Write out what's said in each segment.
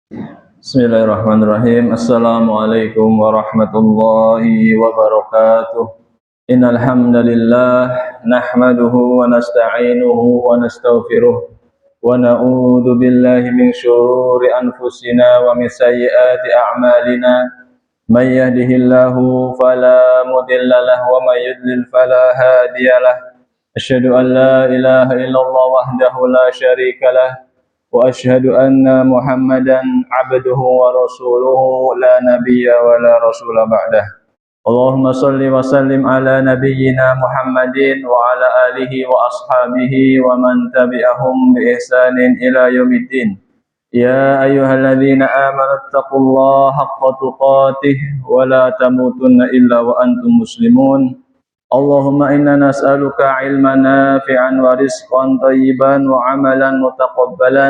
Bismillahirrahmanirrahim. Assalamualaikum warahmatullahi wabarakatuh. Innal hamdalillah nahmaduhu wa nasta'inuhu wa nastaghfiruh wa na'udzu billahi min syururi anfusina wa min sayyiati a'malina. May yahdihillahu fala mudilla lahu wa may yudlil fala hadiyalah. Asyhadu an la ilaha illallah wahdahu la syarika lah وأشهد أن محمدا عبده ورسوله لا نبي ولا رسول بعده اللهم صل وسلم على نبينا محمد وعلى آله وأصحابه ومن تبعهم بإحسان إلى يوم الدين يا أيها الذين آمنوا اتقوا الله حق تقاته ولا تموتن إلا وأنتم مسلمون اللهم إنا نسألك علما نافعا ورزقا طيبا وعملا متقبلا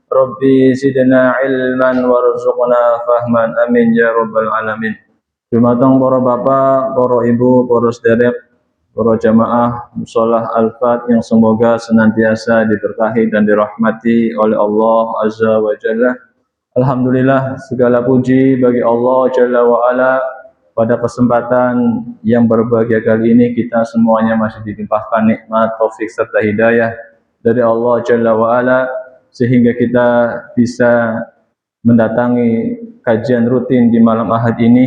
ربي زدنا علما وارزقنا فهما amin ya rabbal alamin. Dumateng para bapak, para ibu, para sederek, para jamaah musholah Al-Fat yang semoga senantiasa diberkahi dan dirahmati oleh Allah Azza wa Jalla. Alhamdulillah, segala puji bagi Allah Jalla wa Ala. Pada kesempatan yang berbahagia kali ini kita semuanya masih dilimpahkan nikmat, taufik serta hidayah dari Allah Jalla wa Ala sehingga kita bisa mendatangi kajian rutin di malam Ahad ini.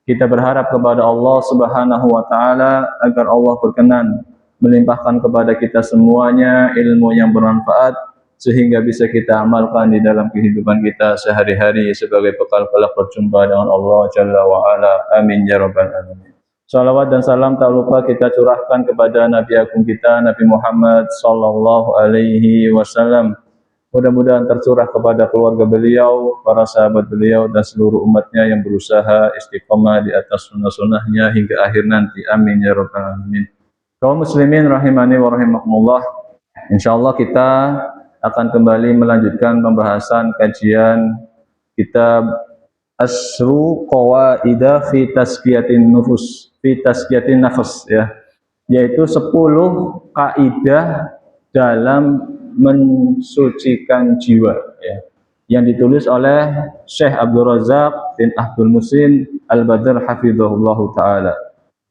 Kita berharap kepada Allah Subhanahu wa taala agar Allah berkenan melimpahkan kepada kita semuanya ilmu yang bermanfaat sehingga bisa kita amalkan di dalam kehidupan kita sehari-hari sebagai bekal kelak berjumpa dengan Allah Jalla wa Ala. Amin ya rabbal alamin. Salawat dan salam tak lupa kita curahkan kepada Nabi agung kita Nabi Muhammad sallallahu alaihi wasallam. Mudah-mudahan tercurah kepada keluarga beliau, para sahabat beliau dan seluruh umatnya yang berusaha istiqomah di atas sunnah-sunnahnya hingga akhir nanti. Amin ya rabbal alamin. Kaum muslimin rahimani wa rahimakumullah. Insyaallah kita akan kembali melanjutkan pembahasan kajian kitab Asru Qawaida fi Tazkiyatin Nufus, fi Tazkiyatin Nafs ya, yaitu 10 kaidah dalam mensucikan jiwa ya, yang ditulis oleh Syekh Abdul Razak bin Abdul Musin Al-Badr hafizahullahu taala.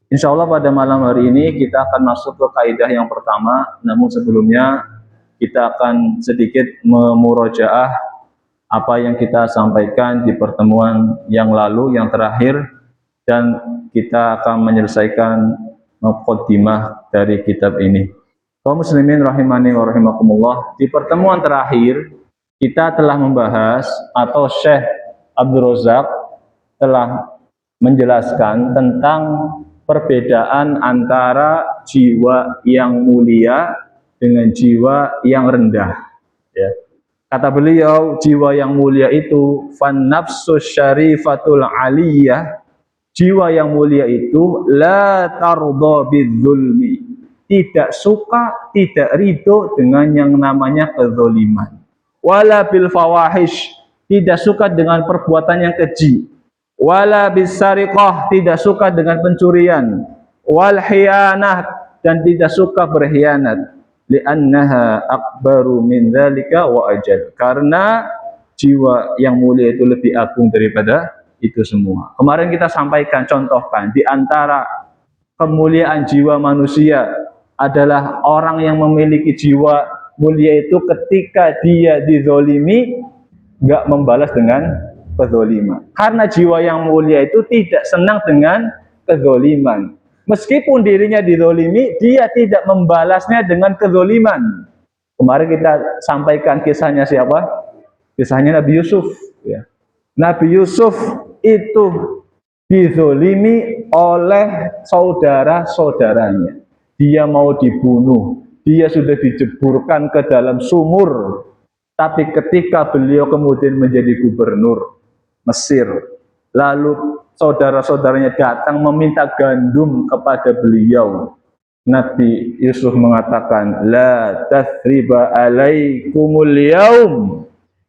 Insyaallah pada malam hari ini kita akan masuk ke kaidah yang pertama, namun sebelumnya kita akan sedikit memurojaah apa yang kita sampaikan di pertemuan yang lalu, yang terakhir, dan kita akan menyelesaikan muqaddimah dari kitab ini. Kaum muslimin rahimani wa rahimakumullah, di pertemuan terakhir kita telah membahas atau Syekh Abdul Razak telah menjelaskan tentang perbedaan antara jiwa yang mulia dengan jiwa yang rendah ya. Kata beliau, jiwa yang mulia itu fan nafsus syarifatul aliyah, jiwa yang mulia itu la tardha bidzulmi, tidak suka, tidak ridho dengan yang namanya kezaliman, wala bil fawahish, tidak suka dengan perbuatan yang keji, wala bisariqah, tidak suka dengan pencurian, wal khiyanah, dan tidak suka berkhianat, li'annaha akbaru min dzalika wa ajal, karena jiwa yang mulia itu lebih agung daripada itu semua. Kemarin kita sampaikan, contohkan di antara kemuliaan jiwa manusia adalah orang yang memiliki jiwa mulia itu ketika dia dizolimi nggak membalas dengan kezoliman, karena jiwa yang mulia itu tidak senang dengan kezoliman. Meskipun dirinya dizolimi, dia tidak membalasnya dengan kezoliman. Kemarin kita sampaikan kisahnya siapa? Kisahnya Nabi Yusuf. Ya. Nabi Yusuf itu dizolimi oleh saudara-saudaranya. Dia mau dibunuh. Dia sudah dijeburkan ke dalam sumur. Tapi ketika beliau kemudian menjadi gubernur Mesir, lalu saudara-saudaranya datang meminta gandum kepada beliau, Nabi Yusuf mengatakan, la tathriba alaikumul yaum,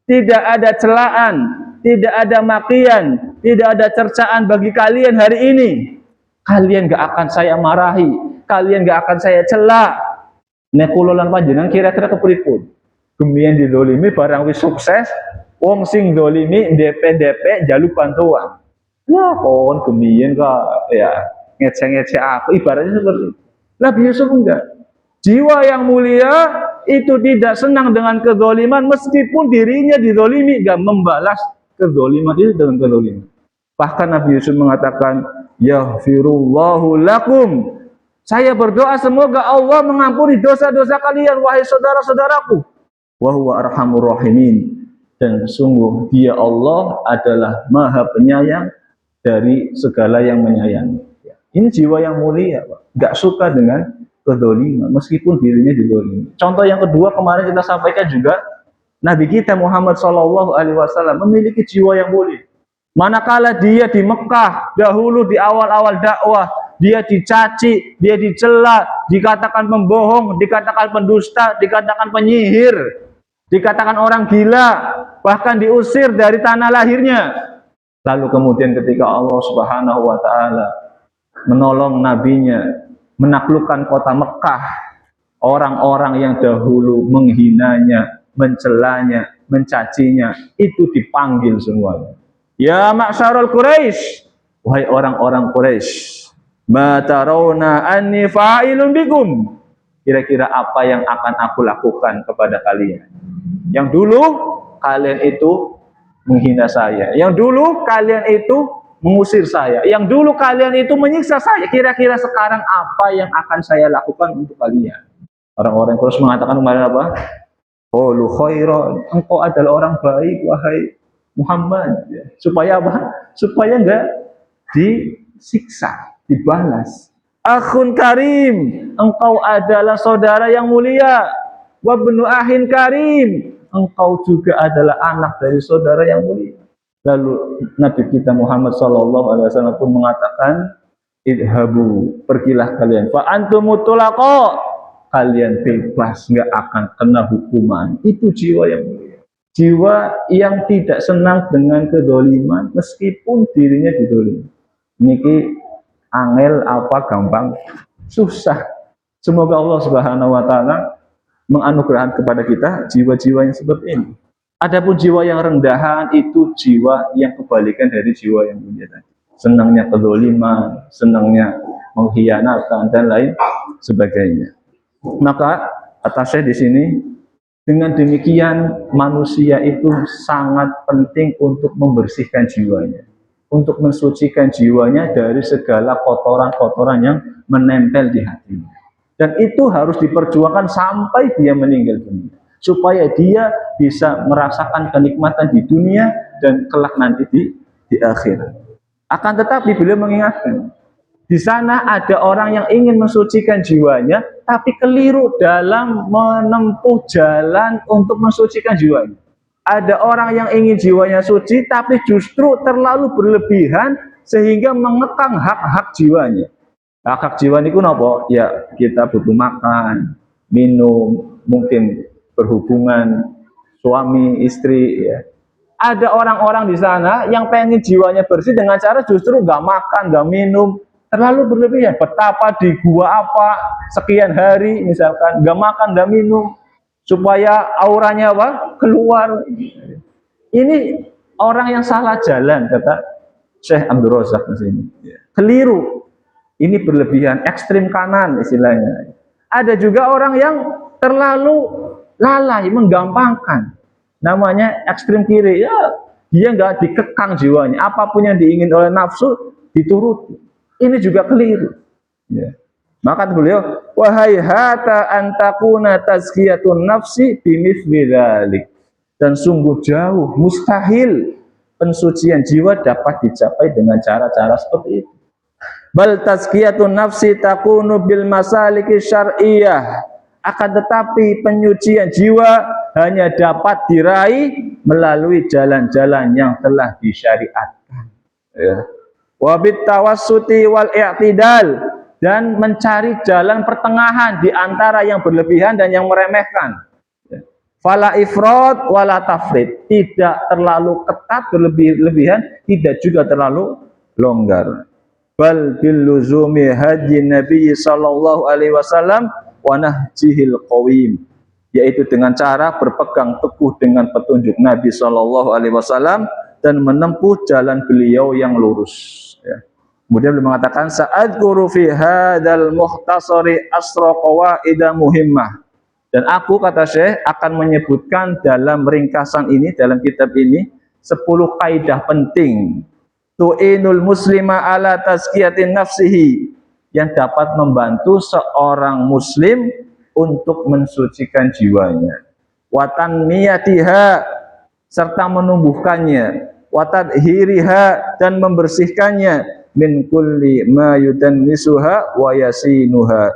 tidak ada celaan, tidak ada makian, tidak ada cercaan bagi kalian hari ini. Kalian gak akan saya marahi, kalian gak akan saya cela. Nek kula lan panjenengan kira-kira kepripun? Gemian didolimi barang wis sukses, Wong sing dolimi DP jaluk bantuan. Ya kon kemien kok ya ngecek-ngecek aku ibaratnya seperti itu. Nabi Yusuf enggak. Jiwa yang mulia itu tidak senang dengan kezaliman meskipun dirinya dizalimi, enggak membalas kezaliman itu dengan kezaliman. Bahkan Nabi Yusuf mengatakan, "Yaghfirullahu lakum." Saya berdoa semoga Allah mengampuni dosa-dosa kalian wahai saudara-saudaraku. Wa huwa arhamur rahimin. Dan sungguh Dia Allah adalah Maha Penyayang dari segala yang menyayangi. Ini jiwa yang mulia, Pak. Gak suka dengan kedzaliman meskipun dirinya dizalimi. Contoh yang kedua kemarin kita sampaikan juga, Nabi kita Muhammad SAW memiliki jiwa yang mulia. Manakala dia di Mekah dahulu di awal-awal dakwah, dia dicaci, dia dicela, dikatakan pembohong, dikatakan pendusta, dikatakan penyihir, dikatakan orang gila, bahkan diusir dari tanah lahirnya. Lalu kemudian ketika Allah Subhanahu wa taala menolong nabinya menaklukkan kota Mekah, orang-orang yang dahulu menghinanya, mencelanya, mencacinya itu dipanggil semuanya. Ya ma'syarul Quraisy, wahai orang-orang Quraisy, ma tarawna anni fa'ilun bikum. Kira-kira apa yang akan aku lakukan kepada kalian? Yang dulu kalian itu menghina saya, yang dulu kalian itu mengusir saya, yang dulu kalian itu menyiksa saya. Kira-kira sekarang apa yang akan saya lakukan untuk kalian? Orang-orang terus mengatakan kemarin apa? Qulu khairan, engkau adalah orang baik wahai Muhammad. Supaya apa? Supaya enggak disiksa, dibalas. Akhun karim, engkau adalah saudara yang mulia. Wa ibnu ahin karim, engkau juga adalah anak dari saudara yang mulia. Lalu Nabi kita Muhammad SAW pun mengatakan, idhabu, pergilah kalian. Fa antum mutlaqa, kalian bebas, nggak akan kena hukuman. Itu jiwa yang mulia. Jiwa yang tidak senang dengan kedoliman meskipun dirinya didolimi. Niki angel apa gampang? Susah. Semoga Allah Subhanahu wa taala menganugerahkan kepada kita jiwa-jiwa yang seperti ini. Adapun jiwa yang rendahan itu jiwa yang kebalikan dari jiwa yang mulia tadi. Senangnya kedoliman, senangnya mengkhianatkan dan lain sebagainya. Maka kata saya di sini, dengan demikian manusia itu sangat penting untuk membersihkan jiwanya, untuk mensucikan jiwanya dari segala kotoran-kotoran yang menempel di hatinya. Dan itu harus diperjuangkan sampai dia meninggal dunia, supaya dia bisa merasakan kenikmatan di dunia dan kelak nanti di akhirat. Akan tetapi beliau mengingatkan, di sana ada orang yang ingin mensucikan jiwanya, tapi keliru dalam menempuh jalan untuk mensucikan jiwanya. Ada orang yang ingin jiwanya suci, tapi justru terlalu berlebihan sehingga mengekang hak-hak jiwanya. Hak-hak jiwa itu apa? Ya kita butuh makan, minum, mungkin berhubungan suami istri. Ya. Ada orang-orang di sana yang pengen jiwanya bersih dengan cara justru nggak makan, nggak minum. Terlalu berlebihan. Betapa di gua apa sekian hari misalkan nggak makan nggak minum supaya auranya apa keluar. Ini orang yang salah jalan kata Syekh Abdul Razak di sini. Keliru. Ini berlebihan, ekstrim kanan istilahnya. Ada juga orang yang terlalu lalai, menggampangkan. Namanya ekstrim kiri. Ya, dia nggak dikekang jiwanya. Apapun yang diingin oleh nafsu dituruti. Ini juga keliru. Ya. Maka beliau, wahai hata antakuna tazkiyatun nafsi bimithli dzalik. Dan sungguh jauh, mustahil pensucian jiwa dapat dicapai dengan cara-cara seperti itu. Bal tazkiyatun nafsi takunu bil masaliki syar'iyyah. Akan tetapi penyucian jiwa hanya dapat diraih melalui jalan-jalan yang telah disyariatkan. Ya. Wabit tawassuti wal i'tidal, dan mencari jalan pertengahan di antara yang berlebihan dan yang meremehkan. Fala ifrat wala tafrid, tidak terlalu ketat berlebihan, tidak juga terlalu longgar. Bal bil luzumi hadyi Nabi sallallahu alaihi wasallam wa nahjihil qawim, yaitu dengan cara berpegang teguh dengan petunjuk Nabi Shallallahu Alaihi Wasallam dan menempuh jalan beliau yang lurus. Ya. Kemudian beliau mengatakan, sa'adkuru fi hadzal mukhtasari asra qawaida muhimmah. Dan aku, kata Syekh, akan menyebutkan dalam ringkasan ini, dalam kitab ini, 10 kaidah penting tu'inul muslima ala tazkiyatin nafsihi, yang dapat membantu seorang muslim untuk mensucikan jiwanya, wa tanmiyatiha, serta menumbuhkannya, wa tadhiriha, dan membersihkannya, min kulli ma yudannisuha wa yasinuha,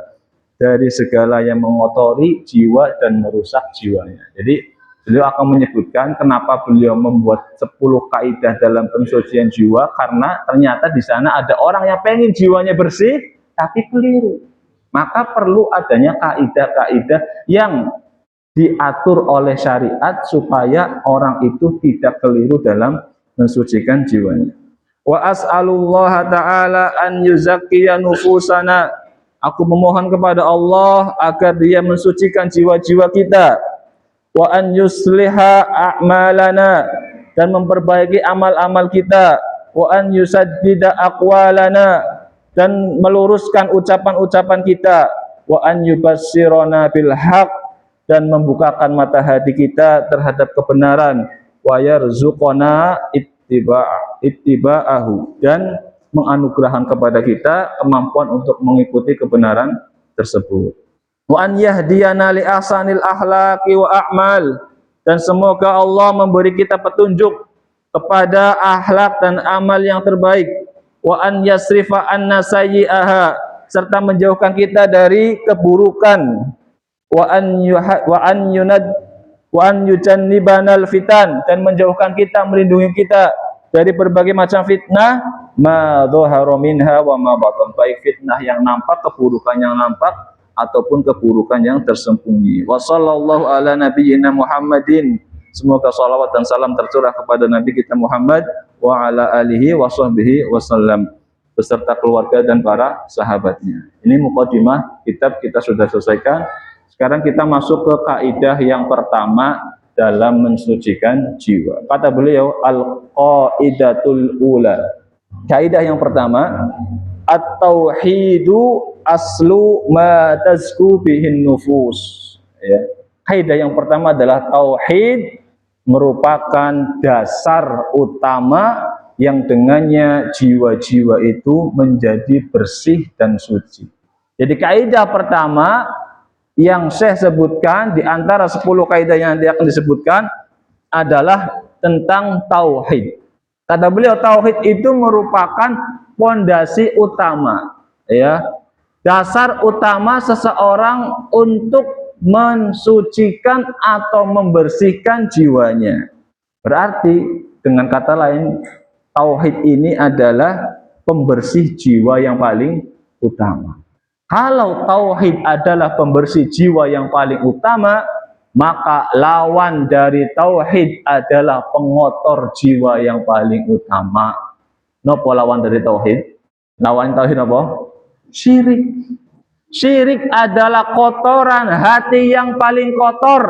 dari segala yang mengotori jiwa dan merusak jiwanya. Jadi beliau akan menyebutkan kenapa beliau membuat 10 kaidah dalam pensucian jiwa, karena ternyata di sana ada orang yang pengen jiwanya bersih tapi keliru. Maka perlu adanya kaidah-kaidah yang diatur oleh syariat supaya orang itu tidak keliru dalam mensucikan jiwanya. Wa as'alullaha ta'ala an yuzakkiya nufusana. Aku memohon kepada Allah agar Dia mensucikan jiwa-jiwa kita. Wa an yusliha a'malana, dan memperbaiki amal-amal kita. Wa an yusaddida aqwalana, dan meluruskan ucapan-ucapan kita. Wa an yubassirona bil haq, dan membukakan mata hati kita terhadap kebenaran. Wa yarzuqona ittiba'ahu, dan menganugerahkan kepada kita kemampuan untuk mengikuti kebenaran tersebut. Wa an yahdiyana li ahsanil akhlaqi wa a'mal, dan semoga Allah memberi kita petunjuk kepada akhlak dan amal yang terbaik. Wa an yasrifa anna sayyi'aha, serta menjauhkan kita dari keburukan. Wa an yujannibanal fitan, dan menjauhkan kita, melindungi kita dari berbagai macam fitnah, ma dhahara minha wa ma batan, baik fitnah yang nampak, keburukan yang nampak, ataupun keburukan yang tersembunyi. Wa sallallahu ala nabiyyina Muhammadin, semoga salawat dan salam tercurah kepada Nabi kita Muhammad wa ala alihi wa sahbihi wasallam, beserta keluarga dan para sahabatnya. Ini mukadimah kitab kita sudah selesaikan. Sekarang kita masuk ke kaidah yang pertama dalam mensucikan jiwa. Kata beliau, al-qaidatul ula. Kaidah yang pertama, at-tauhidu aslu ma tazku bihin nufus. Ya. Kaidah yang pertama adalah tauhid merupakan dasar utama yang dengannya jiwa-jiwa itu menjadi bersih dan suci. Jadi kaidah pertama yang saya sebutkan di antara 10 kaidah yang nanti akan disebutkan adalah tentang tauhid. Kata beliau, tauhid itu merupakan fondasi utama, ya, dasar utama seseorang untuk mensucikan atau membersihkan jiwanya. Berarti dengan kata lain, tauhid ini adalah pembersih jiwa yang paling utama. Kalau tauhid adalah pembersih jiwa yang paling utama, maka lawan dari tauhid adalah pengotor jiwa yang paling utama. Napa lawan dari tauhid? Lawan tauhid apa? Syirik. Syirik adalah kotoran hati yang paling kotor.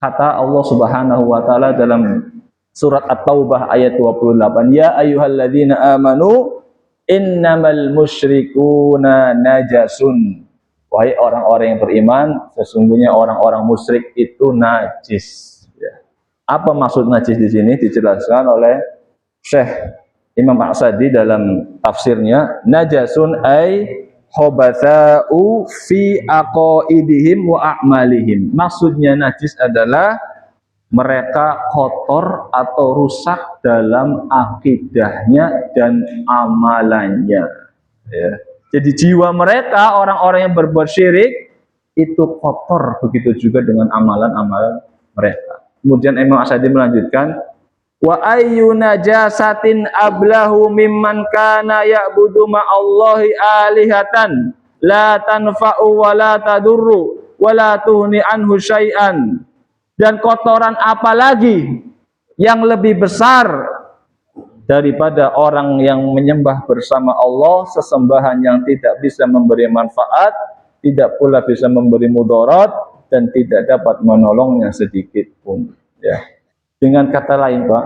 Kata Allah Subhanahu wa taala dalam surat At-Taubah ayat 28, ya ayyuhalladzina amanu innamal musyrikuna najasun. Wahai orang-orang yang beriman, sesungguhnya orang-orang musyrik itu najis. Ya. Apa maksud najis di sini? Dijelaskan oleh Syekh Imam Aqsadi dalam tafsirnya. Najasun ay khobatha'u fi aqaidihim wa a'malihim. Maksudnya najis adalah mereka kotor atau rusak dalam akidahnya dan amalannya. Ya. Jadi jiwa mereka, orang-orang yang berbuat syirik, itu kotor. Begitu juga dengan amalan-amalan mereka. Kemudian Imam Aqsadi melanjutkan, wa ayyu najasatin ablahu mimman kana ya'budu ma'allahi alihatan la tanfa'u wa la tadurru wa la tuhni anhu syai'an. Dan kotoran apa lagi yang lebih besar daripada orang yang menyembah bersama Allah sesembahan yang tidak bisa memberi manfaat, tidak pula bisa memberi mudarat, dan tidak dapat menolongnya sedikit pun. Ya. Dengan kata lain, Pak,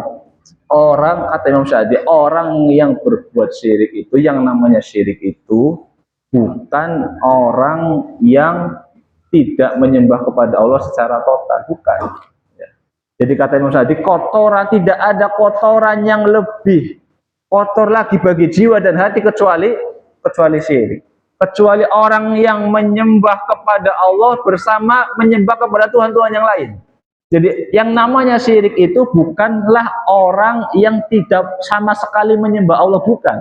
orang, kata Imam Syadi, orang yang berbuat syirik itu, yang namanya syirik itu bukan orang yang tidak menyembah kepada Allah secara total, bukan. Ya. Jadi kata Imam Syadi, kotoran, tidak ada kotoran yang lebih kotor lagi bagi jiwa dan hati kecuali syirik. Kecuali orang yang menyembah kepada Allah bersama menyembah kepada Tuhan-Tuhan yang lain. Jadi yang namanya syirik itu bukanlah orang yang tidak sama sekali menyembah Allah, bukan.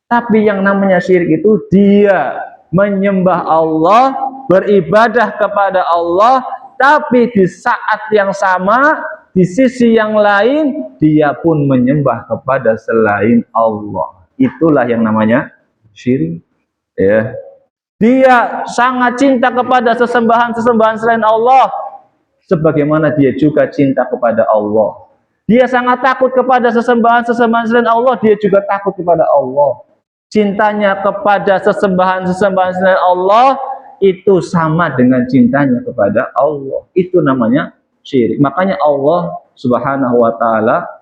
Tapi yang namanya syirik itu dia menyembah Allah, beribadah kepada Allah, tapi di saat yang sama, di sisi yang lain, dia pun menyembah kepada selain Allah. Itulah yang namanya syirik. Ya. Dia sangat cinta kepada sesembahan-sesembahan selain Allah, sebagaimana dia juga cinta kepada Allah. Dia sangat takut kepada sesembahan-sesembahan selain Allah, dia juga takut kepada Allah. Cintanya kepada sesembahan-sesembahan selain Allah itu sama dengan cintanya kepada Allah. Itu namanya syirik. Makanya Allah Subhanahu wa taala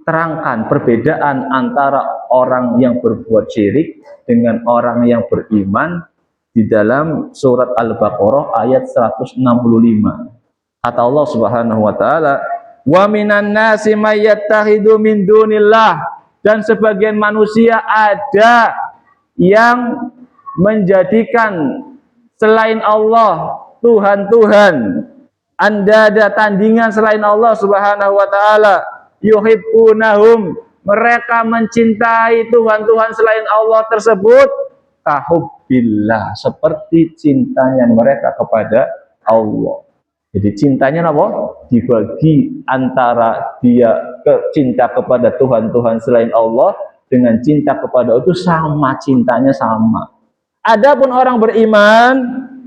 terangkan perbedaan antara orang yang berbuat syirik dengan orang yang beriman di dalam surat Al-Baqarah ayat 165. Kata Allah Subhanahu wa taala, "Wa minan nasi may yattakhidhu min dunillah," dan sebagian manusia ada yang menjadikan selain Allah Tuhan-Tuhan, andada tandingan selain Allah Subhanahu wa taala. Yuhibbunahum, mereka mencintai Tuhan-Tuhan selain Allah tersebut kahubbillah, seperti cintanya mereka kepada Allah. Jadi cintanya apa? Dibagi antara dia cinta kepada Tuhan-Tuhan selain Allah dengan cinta kepada Allah, itu sama, cintanya sama. Adapun orang beriman,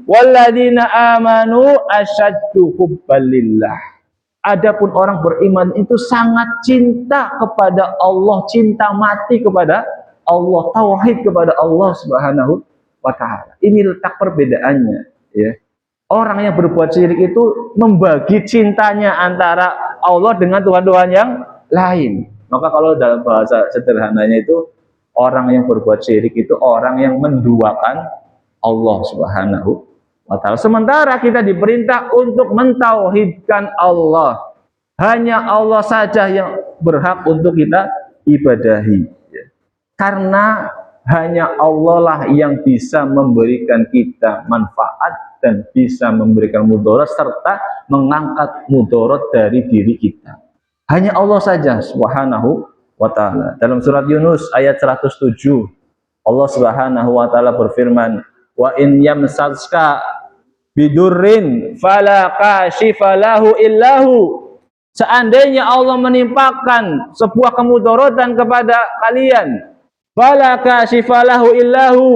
walladzina amanu asyaddu hubbalillah. Adapun orang beriman itu sangat cinta kepada Allah, cinta mati kepada Allah, tauhid kepada Allah Subhanahu wa taala. Ini letak perbedaannya, ya. Orang yang berbuat syirik itu membagi cintanya antara Allah dengan Tuhan-Tuhan yang lain. Maka kalau dalam bahasa sederhananya itu, orang yang berbuat syirik itu orang yang menduakan Allah Subhanahu wa taala. Sementara kita diperintah untuk mentauhidkan Allah. Hanya Allah saja yang berhak untuk kita ibadahi. Karena hanya Allah lah yang bisa memberikan kita manfaat dan bisa memberikan mudarat serta mengangkat mudarat dari diri kita. Hanya Allah saja Subhanahu wa taala. Dalam surat Yunus ayat 107, Allah Subhanahu wa taala berfirman, "Wa in yamsaska bidurrin fala kashifa lahu illahu." Seandainya Allah menimpakan sebuah kemudaratan kepada kalian, fala kashifa lahu illahu,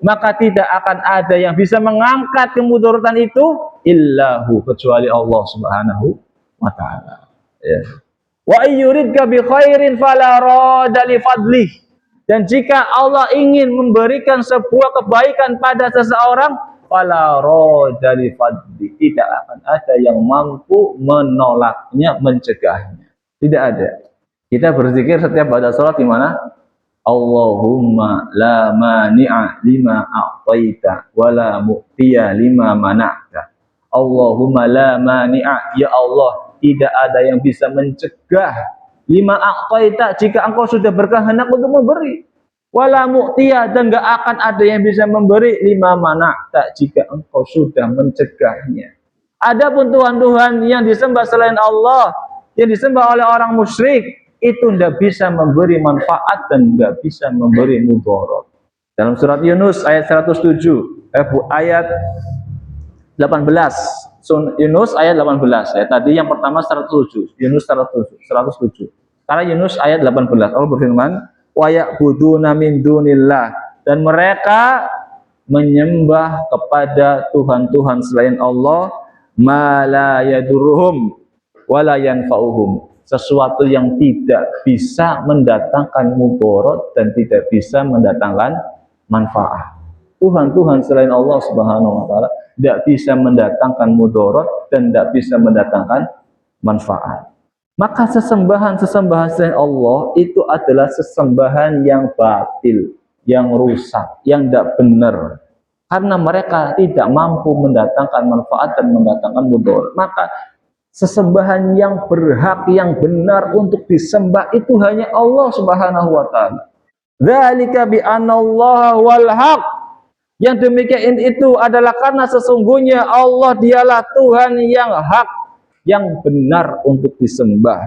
maka tidak akan ada yang bisa mengangkat kemudaratan itu illahu, kecuali Allah Subhanahu wa taala. Ya. Wa ayyuridka bi khairin fala radda li fadlih. Dan jika Allah ingin memberikan sebuah kebaikan pada seseorang, fala radda li fadlih, tidak akan ada yang mampu menolaknya, mencegahnya. Tidak ada. Kita berzikir setiap baca salat di mana? Allahumma la mani'a lima a'taita wa la mu'tiya lima mana'ta. Allahumma la mani'a, ya Allah, tidak ada yang bisa mencegah lima a'taita, jika engkau sudah berkehendak untuk memberi, wala mu'tiya, dan enggak akan ada yang bisa memberi lima mana'ta, jika engkau sudah mencegahnya. Adapun Tuhan-Tuhan yang disembah selain Allah, yang disembah oleh orang musyrik, itu tidak bisa memberi manfaat dan tidak bisa memberi mudarat. Dalam surat Yunus ayat 107, ayat 18, Yunus ayat 18. Ya, tadi yang pertama 107, Yunus 107. Karena Yunus ayat 18, Allah berfirman, wa ya'buduna min dunillah, dan mereka menyembah kepada Tuhan-Tuhan selain Allah, ma la yadurruhum wa la yanfa'uhum, sesuatu yang tidak bisa mendatangkan mudarat dan tidak bisa mendatangkan manfaat. Tuhan-Tuhan selain Allah Subhanahu wa taala tidak bisa mendatangkan mudarat dan tidak bisa mendatangkan manfaat. Maka sesembahan-sesembahan selain Allah itu adalah sesembahan yang batil, yang rusak, yang tidak benar. Karena mereka tidak mampu mendatangkan manfaat dan mendatangkan mudarat. Maka sesembahan yang berhak, yang benar untuk disembah itu hanya Allah Subhanahu wa taala. Dzalika bi anallaha wal haq. Yang demikian itu adalah karena sesungguhnya Allah dialah Tuhan yang hak, yang benar untuk disembah.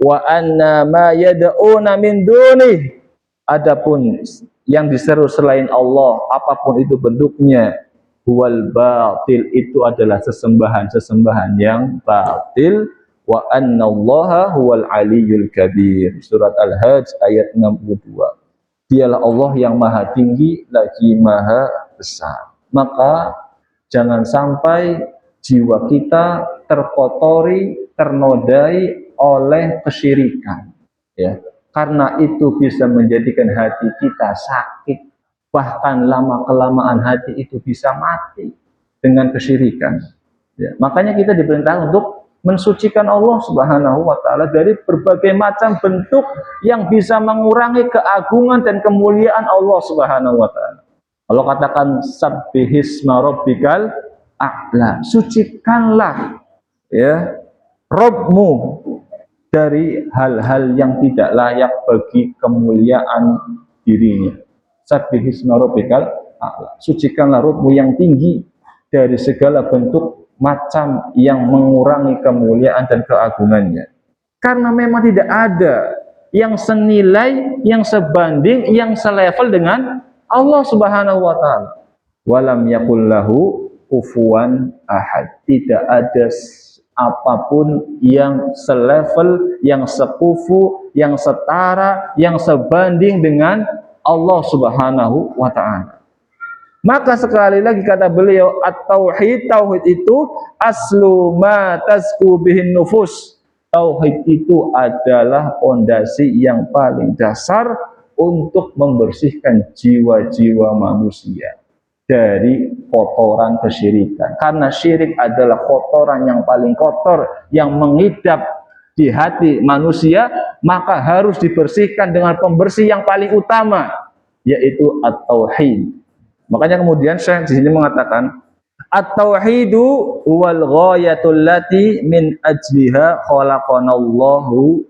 Wa anna ma yad'una min dunih. Adapun yang diseru selain Allah, apapun itu bentuknya, huwal batil, itu adalah sesembahan-sesembahan yang batil. Wa annallaha huwal aliyyul kabir. Surat Al-Hajj ayat 62. Dialah Allah yang maha tinggi lagi maha besar. Maka jangan sampai jiwa kita terkotori, ternodai oleh kesyirikan, ya. Karena itu bisa menjadikan hati kita sakit, bahkan lama-kelamaan hati itu bisa mati dengan kesyirikan, ya. Makanya kita diperintah untuk mensucikan Allah Subhanahu wa taala dari berbagai macam bentuk yang bisa mengurangi keagungan dan kemuliaan Allah Subhanahu wa taala. Allah katakan sabbihisma rabbikal a'la, sucikanlah ya Rabbmu dari hal-hal yang tidak layak bagi kemuliaan dirinya. Sabbihisma rabbikal a'la, sucikanlah Rabbmu yang tinggi dari segala bentuk macam yang mengurangi kemuliaan dan keagungannya. Karena memang tidak ada yang senilai, yang sebanding, yang selevel dengan Allah Subhanahu wa taala. Walam yakul lahu kufuwan ahad. Tidak ada apapun yang selevel, yang sekufu, yang setara, yang sebanding dengan Allah Subhanahu wa taala. Maka sekali lagi kata beliau, at-tauhid, tauhid itu aslu ma tazku bihin nufus. Tauhid itu adalah fondasi yang paling dasar untuk membersihkan jiwa-jiwa manusia dari kotoran kesyirikan. Karena syirik adalah kotoran yang paling kotor yang mengidap di hati manusia, maka harus dibersihkan dengan pembersih yang paling utama, yaitu at-tauhid. Makanya kemudian Syekh di sini mengatakan at-tauhidu wal ghayatul lati min ajliha khalaqanallahu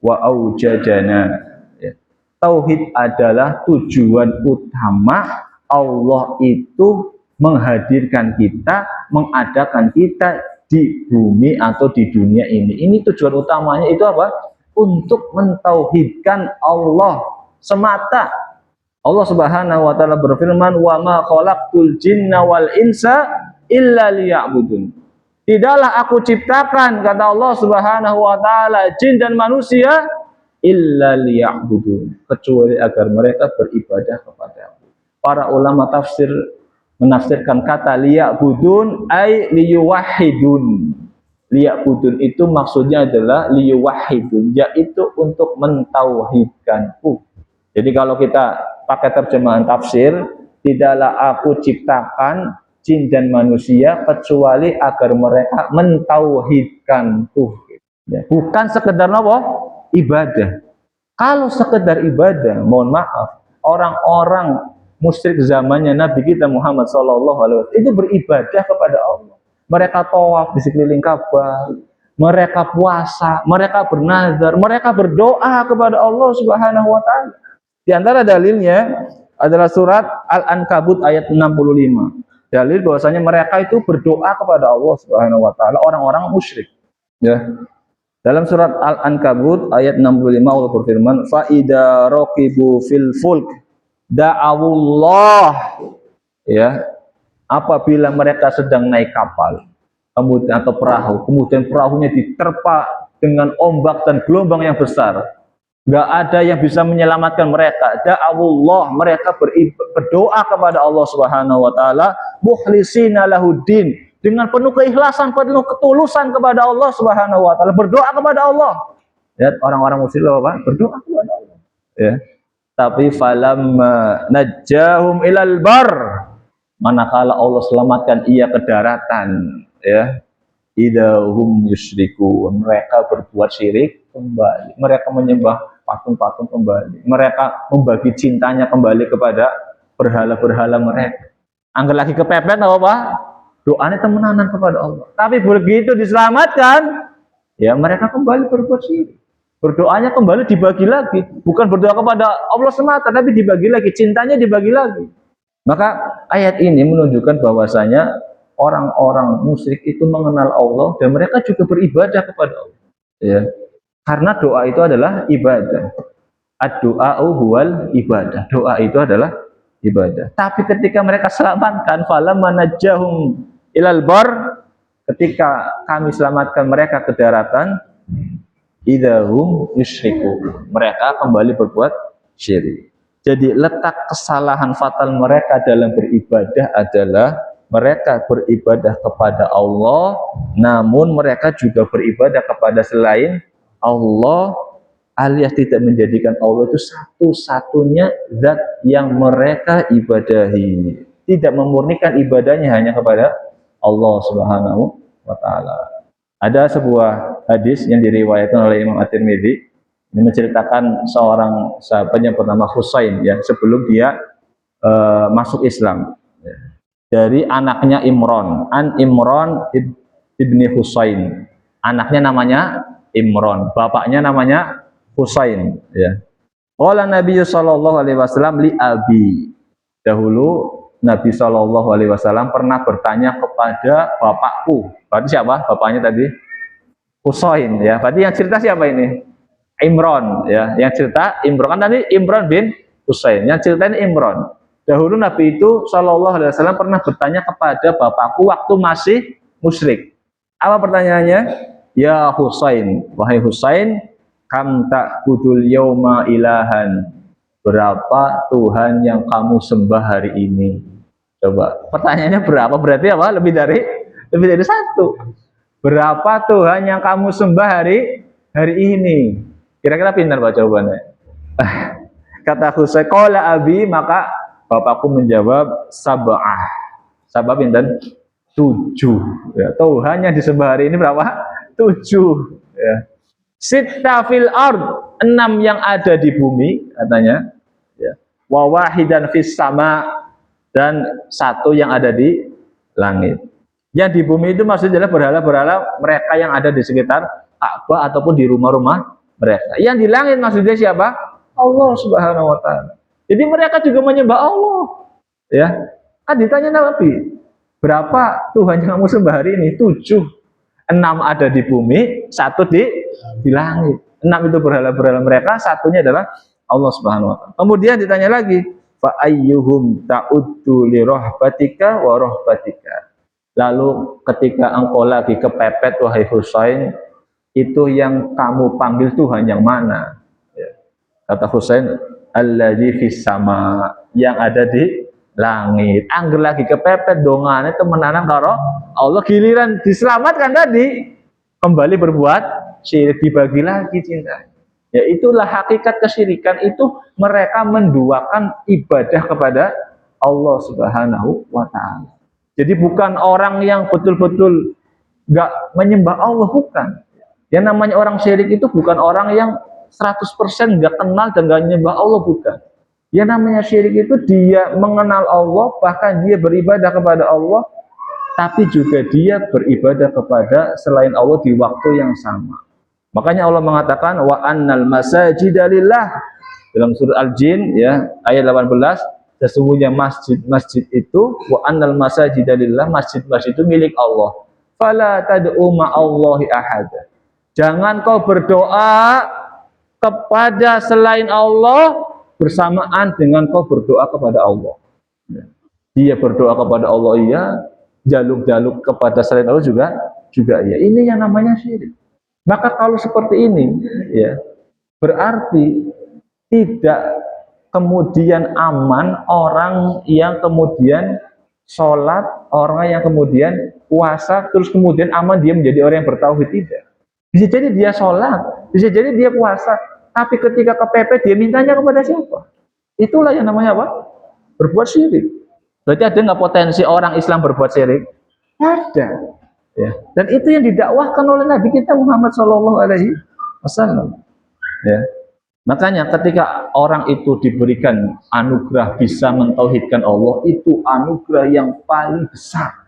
wa aujadana. Ya. Tauhid adalah tujuan utama Allah itu menghadirkan kita, mengadakan kita di bumi atau di dunia ini. Ini tujuan utamanya itu apa? Untuk mentauhidkan Allah semata. Allah Subhanahu wa taala berfirman, "Wa ma khalaqtul jinna wal insa illa liya'budun." Tidaklah aku ciptakan, kata Allah Subhanahu wa taala, jin dan manusia illa liya'budun, kecuali agar mereka beribadah kepada aku. Para ulama tafsir menafsirkan kata liya'budun ay liyuwahhidun. Liya'budun itu maksudnya adalah liyuwahhidun, yaitu untuk mentauhidkanku. Jadi kalau kita pakai terjemahan tafsir, tidaklah aku ciptakan jin dan manusia kecuali agar mereka mentauhidkanku. Ya, bukan sekedar apa? Ibadah. Kalau sekedar ibadah, mohon maaf, orang-orang musyrik zamannya Nabi kita Muhammad SAW itu beribadah kepada Allah. Mereka tawaf di sekeliling Ka'bah, mereka puasa, mereka bernazar, mereka berdoa kepada Allah Subhanahu wa taala. Di antara dalilnya adalah surat Al-Ankabut ayat 65. Dalil bahwasanya mereka itu berdoa kepada Allah Subhanahu wa taala, orang-orang musyrik. Ya. Dalam surat Al-Ankabut ayat 65 Allah berfirman, "Fa idza raqibu fil fulk da'awullah." Ya. Apabila mereka sedang naik kapal, kemudian atau perahu, kemudian perahunya diterpa dengan ombak dan gelombang yang besar. Gak ada yang bisa menyelamatkan mereka. Da'awullah, mereka berdoa kepada Allah Subhanahu wa taala, mukhlisina lahuddin, dengan penuh keikhlasan, penuh ketulusan kepada Allah Subhanahu wa taala, berdoa kepada Allah. Ya, orang-orang musyrik apa? Berdoa kepada Allah. Ya. Tapi falamma najjahum ilal bar, manakala Allah selamatkan ia ke daratan, ya, idahum yusyrikun, mereka berbuat syirik kembali, mereka menyembah patung-patung kembali, mereka membagi cintanya kembali kepada berhala-berhala mereka. Angger lagi kepepet apa? Doanya temenanan kepada Allah. Tapi begitu diselamatkan, ya mereka kembali berbuat syirik. Berdoanya kembali dibagi lagi, bukan berdoa kepada Allah semata, tapi dibagi lagi, cintanya dibagi lagi. Maka ayat ini menunjukkan bahwasanya orang-orang musyrik itu mengenal Allah dan mereka juga beribadah kepada Allah. Ya, karena doa itu adalah ibadah. Ad-du'a'u huwal ibadah. Doa itu adalah ibadah. Tapi ketika mereka selamatkan, falamma najjahum ilal bar, ketika kami selamatkan mereka ke daratan, idahum yusyriku, mereka kembali berbuat syirik. Jadi letak kesalahan fatal mereka dalam beribadah adalah mereka beribadah kepada Allah, namun mereka juga beribadah kepada selain Allah, alias tidak menjadikan Allah itu satu-satunya zat yang mereka ibadahi, tidak memurnikan ibadahnya hanya kepada Allah Subhanahu wa Ta'ala. Ada sebuah hadis yang diriwayatkan oleh Imam At-Tirmidzi, ini menceritakan seorang sahabat yang bernama Husain, ya, sebelum dia masuk Islam, ya. Dari anaknya Imran, Imran ibni Husain, anaknya namanya Imran, bapaknya namanya Husain, ya. Qala Nabi sallallahu alaihi wasallam li abi, dahulu Nabi sallallahu alaihi wasallam pernah bertanya kepada bapakku. Berarti siapa bapaknya tadi? Husain, ya. Berarti yang cerita siapa ini? Imran, ya. Yang cerita Imran, kan tadi Imran bin Husain. Yang cerita ini Imran. Dahulu Nabi itu sallallahu alaihi wasallam pernah bertanya kepada bapakku waktu masih musyrik. Apa pertanyaannya? Ya Husain, wahai Husain, kam ta'budul yauma ilahan, berapa Tuhan yang kamu sembah hari ini? Coba, pertanyaannya berapa? Berarti apa? Lebih dari satu. Berapa Tuhan yang kamu sembah hari ini? Kira-kira pintar Pak jawabannya. Kata Husain, qala abi, maka bapakku menjawab sab'ah. Sab'ah pintar? 7. Ya, Tuhan yang disembah hari ini berapa? 7. Ya. Sitta fil ard, 6 yang ada di bumi katanya, ya. Wa wahidan fis sama, dan 1 yang ada di langit. Yang di bumi itu maksudnya adalah berhala-berhala mereka yang ada di sekitar Ka'bah ataupun di rumah-rumah mereka. Yang di langit maksudnya siapa? Allah Subhanahu wa Ta'ala. Jadi mereka juga menyembah Allah, ya. Kan ditanya Nabi, berapa Tuhan yang kamu sembah hari ini? 7. 6 ada di bumi, 1 di langit. 6 itu berhala-berhala mereka, 1-nya adalah Allah Subhanahu wa Ta'ala. Kemudian ditanya lagi, fa ayyuhum ta'uddu li rahbatika wa rahbatika. Lalu ketika engkau lagi kepepet wahai Husain, itu yang kamu panggil Tuhan yang mana? Ya. Kata Husain, alladzi fis sama, yang ada di langit. Angger lagi kepepet dongane temenanan karo Allah, giliran diselamatkan tadi kembali berbuat syirik, dibagi lagi cinta. Ya, itulah hakikat kesyirikan, itu mereka menduakan ibadah kepada Allah Subhanahu wa Ta'ala. Jadi bukan orang yang betul-betul nggak menyembah Allah, bukan. Yang namanya orang syirik itu bukan orang yang 100% nggak kenal dan nggak menyembah Allah, bukan. Yang namanya syirik itu dia mengenal Allah, bahkan dia beribadah kepada Allah, tapi juga dia beribadah kepada selain Allah di waktu yang sama. Makanya Allah mengatakan wa annal masajida lillah dalam surah Al-Jin, ya, ayat 18, sesungguhnya masjid-masjid itu, wa annal masajida lillah, masjid-masjid itu milik Allah. Fala tad'u ma'allahi ahada. Jangan kau berdoa kepada selain Allah bersamaan dengan kau berdoa kepada Allah. Dia berdoa kepada Allah, iya, jaluk-jaluk kepada selain Allah juga iya. Ini yang namanya syirik. Maka kalau seperti ini, ya, berarti tidak kemudian aman orang yang kemudian sholat, orang yang kemudian puasa, terus kemudian aman dia menjadi orang yang bertauhid. Tidak. Bisa jadi dia sholat, bisa jadi dia puasa, tapi ketika kepepet dia mintanya kepada siapa? Itulah yang namanya apa? Berbuat syirik. Berarti ada nggak potensi orang Islam berbuat syirik? Ada. Ya. Dan itu yang didakwahkan oleh Nabi kita Muhammad Shallallahu Alaihi Wasallam. Ya. Makanya ketika orang itu diberikan anugerah bisa mentauhidkan Allah, itu anugerah yang paling besar.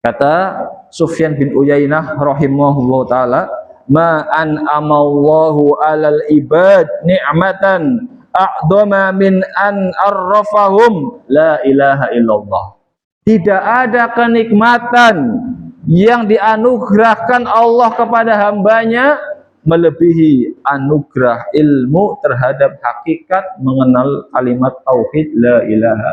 Kata Sufyan bin Uyainah rahimahullah taala, ma an amallahu alal ibad ni'matan a'dama min an arrafahum la ilaha illallah. Tidak ada kenikmatan yang dianugerahkan Allah kepada hambanya melebihi anugerah ilmu terhadap hakikat mengenal kalimat tauhid la ilaha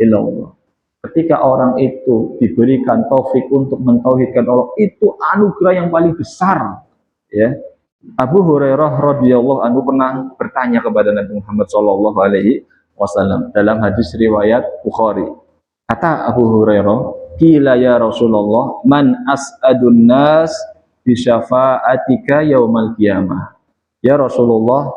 illallah. Ketika orang itu diberikan taufik untuk mentauhidkan Allah, itu anugerah yang paling besar. Ya, Abu Hurairah radhiyallahu anhu pernah bertanya kepada Nabi Muhammad sallallahu alaihi wasallam dalam hadis riwayat Bukhari. Kata Abu Hurairah, "Qila ya Rasulullah, man as'adun nas bi syafa'atika yaumal qiyamah?" Ya Rasulullah,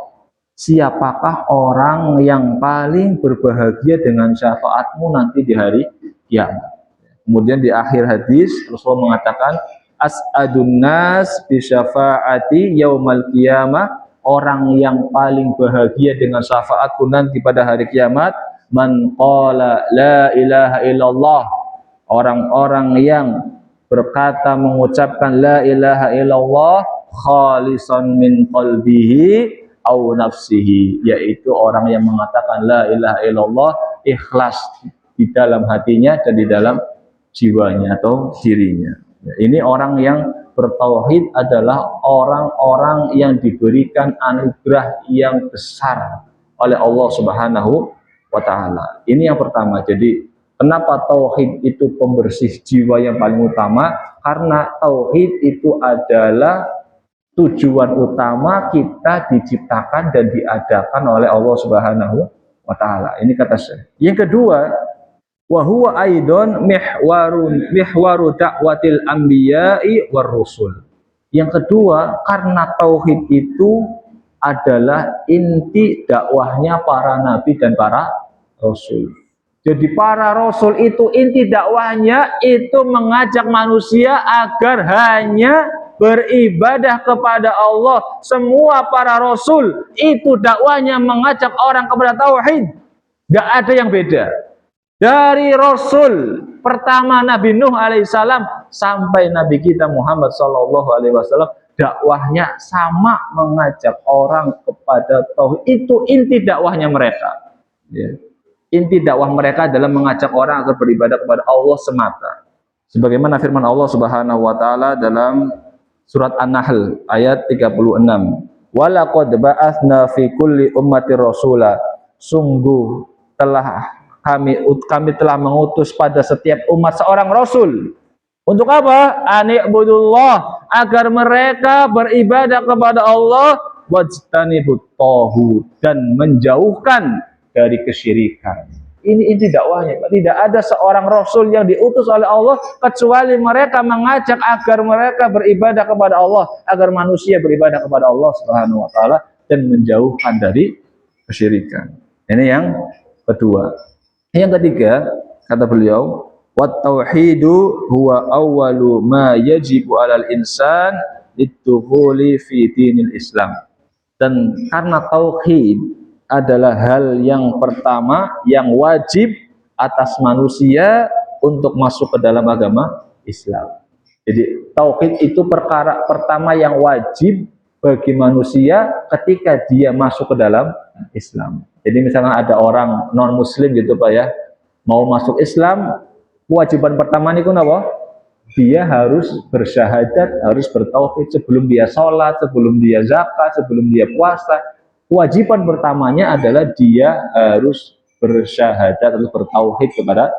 siapakah orang yang paling berbahagia dengan syafaatmu nanti di hari kiamat? Kemudian di akhir hadis Rasulullah mengatakan, as'adun nas bi syafa'ati yaumal qiyamah, orang yang paling bahagia dengan syafaatku nanti pada hari kiamat, man qala la ilaha illallah, orang-orang yang berkata mengucapkan la ilaha illallah khalisan min qalbihi au nafsihi, yaitu orang yang mengatakan la ilaha illallah ikhlas di dalam hatinya dan di dalam jiwanya atau dirinya. Ini orang yang bertauhid adalah orang-orang yang diberikan anugerah yang besar oleh Allah Subhanahu wa ta'ala. Ini yang pertama. Jadi kenapa tauhid itu pembersih jiwa yang paling utama? Karena tauhid itu adalah tujuan utama kita diciptakan dan diadakan oleh Allah Subhanahu wa ta'ala. Ini kata saya. Yang kedua, wa huwa aidon mihwaru da'watil anbiya'i war rusul. Yang kedua, karena tauhid itu adalah inti dakwahnya para nabi dan para rasul. Jadi para rasul itu inti dakwahnya itu mengajak manusia agar hanya beribadah kepada Allah. Semua para rasul itu dakwahnya mengajak orang kepada tauhid. Gak ada yang beda. Dari rasul pertama Nabi Nuh alaihissalam sampai Nabi kita Muhammad sallallahu alaihi wasallam, dakwahnya sama, mengajak orang kepada tauhid. Itu inti dakwahnya mereka. Ya. Inti dakwah mereka adalah mengajak orang agar beribadah kepada Allah semata. Sebagaimana firman Allah Subhanahu wa taala dalam surat An-Nahl ayat 36. Walaqad ba'atsna fi kulli ummati rasula. Sungguh telah kami telah mengutus pada setiap umat seorang rasul. Untuk apa? Ani'budullah, agar mereka beribadah kepada Allah, wajtanibut taghut, dan menjauhkan dari kesyirikan. Ini inti dakwahnya. Tidak ada seorang rasul yang diutus oleh Allah kecuali mereka mengajak agar mereka beribadah kepada Allah, agar manusia beribadah kepada Allah Subhanahu wa taala dan menjauhkan dari kesyirikan. Ini yang kedua. Yang ketiga, kata beliau, wat tauhidu huwa awwalu ma yajibu 'alal insan lidukhuli fi dinil Islam. Dan karena tauhid adalah hal yang pertama yang wajib atas manusia untuk masuk ke dalam agama Islam. Jadi tauhid itu perkara pertama yang wajib bagi manusia ketika dia masuk ke dalam Islam. Jadi misalnya ada orang non muslim gitu Pak ya, mau masuk Islam, kewajiban pertama ini apa? Dia harus bersyahadat, harus bertauhid sebelum dia sholat, sebelum dia zakat, sebelum dia puasa. Kewajiban pertamanya adalah dia harus bersyahadat atau bertauhid kepada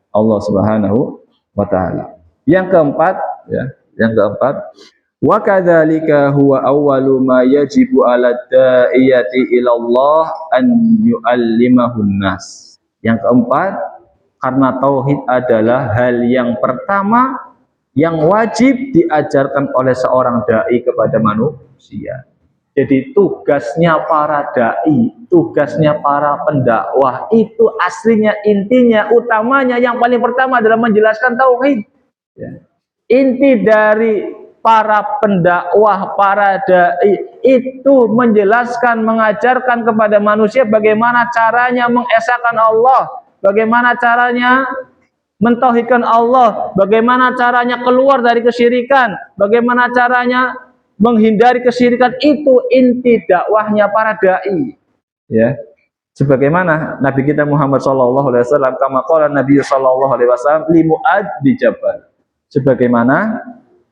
Allah Subhanahu wa taala. Yang keempat, wa kadzalika huwa awwalu ma yajibu 'ala da'iyati ila Allah an yu'allimahun nas. Yang keempat, karena tauhid adalah hal yang pertama yang wajib diajarkan oleh seorang dai kepada manusia. Jadi tugasnya para dai, tugasnya para pendakwah itu aslinya, intinya, utamanya, yang paling pertama adalah menjelaskan tauhid. Ya. Inti dari para pendakwah, para dai itu menjelaskan, mengajarkan kepada manusia bagaimana caranya mengesahkan Allah, bagaimana caranya mentauhidkan Allah, bagaimana caranya keluar dari kesyirikan, bagaimana caranya menghindari kesyirikan. Itu inti dakwahnya para dai. Ya, sebagaimana Nabi kita Muhammad SAW, kama qala Nabi SAW li Mu'ad di Jabal, sebagaimana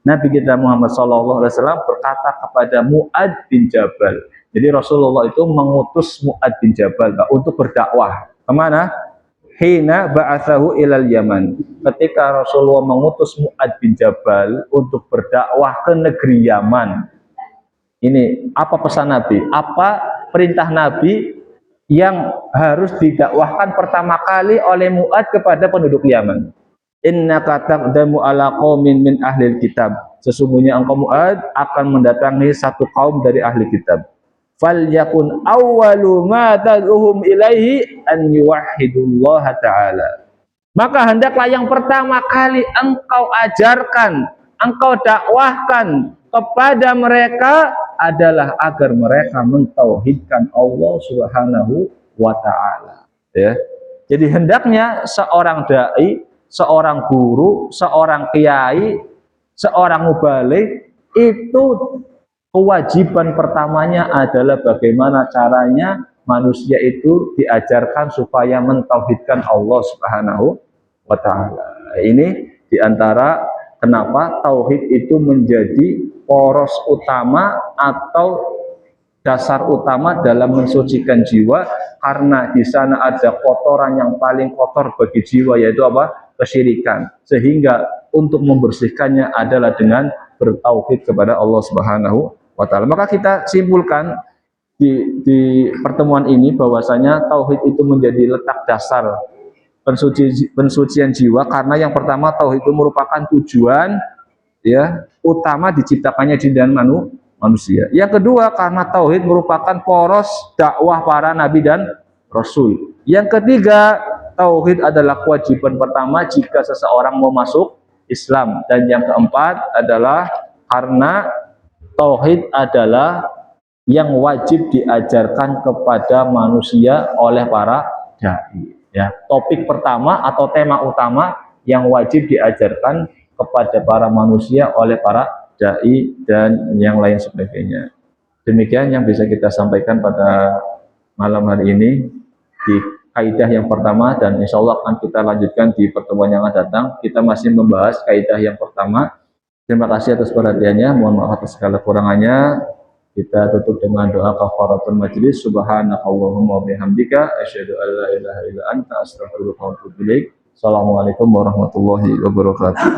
Nabi kita Muhammad SAW berkata kepada Mu'ad bin Jabal. Jadi Rasulullah itu mengutus Mu'ad bin Jabal untuk berdakwah kemana? Hina ba'athahu ilal Yaman, ketika Rasulullah mengutus Mu'ad bin Jabal untuk berdakwah ke negeri Yaman. Ini apa pesan Nabi? Apa perintah Nabi yang harus didakwahkan pertama kali oleh Mu'ad kepada penduduk Yaman? Innaka taqdamu ala qaumin min ahlil kitab, sesungguhnya engkau Mu'ad akan mendatangi satu kaum dari ahli kitab. Falyakun awwalu ma tad'uhum ilaihi an yuwahhidullaha ta'ala, maka hendaklah yang pertama kali engkau ajarkan, engkau dakwahkan kepada mereka adalah agar mereka mentauhidkan Allah Subhanahu wa taala. Ya. Jadi hendaknya seorang dai, seorang guru, seorang kiai, seorang mubalik itu kewajiban pertamanya adalah bagaimana caranya manusia itu diajarkan supaya mentauhidkan Allah Subhanahu wa taala. Ini diantara kenapa tauhid itu menjadi poros utama atau dasar utama dalam mensucikan jiwa, karena di sana ada kotoran yang paling kotor bagi jiwa, yaitu apa? Kesyirikan. Sehingga untuk membersihkannya adalah dengan bertauhid kepada Allah Subhanahu wa taala. Maka kita simpulkan di pertemuan ini bahwasanya tauhid itu menjadi letak dasar pensucian jiwa, karena yang pertama tauhid itu merupakan tujuan ya utama diciptakannya jin dan manusia. Yang kedua, karena tauhid merupakan poros dakwah para nabi dan rasul. Yang ketiga, tauhid adalah kewajiban pertama jika seseorang mau masuk Islam. Dan yang keempat adalah karena tauhid adalah yang wajib diajarkan kepada manusia oleh para dai. Ya, topik pertama atau tema utama yang wajib diajarkan kepada para manusia oleh para dai dan yang lain sebagainya. Demikian yang bisa kita sampaikan pada malam hari ini di kaidah yang pertama, dan insya Allah akan kita lanjutkan di pertemuan yang akan datang. Kita masih membahas kaidah yang pertama. Terima kasih atas perhatiannya, mohon maaf atas segala kurangannya. Kita tutup dengan doa kafaratul majlis. Subhanakallahumma wa bihamdika asyhadu an la ilaha illa anta astaghfiruka wa atubu ilaik. Assalamualaikum warahmatullahi wabarakatuh.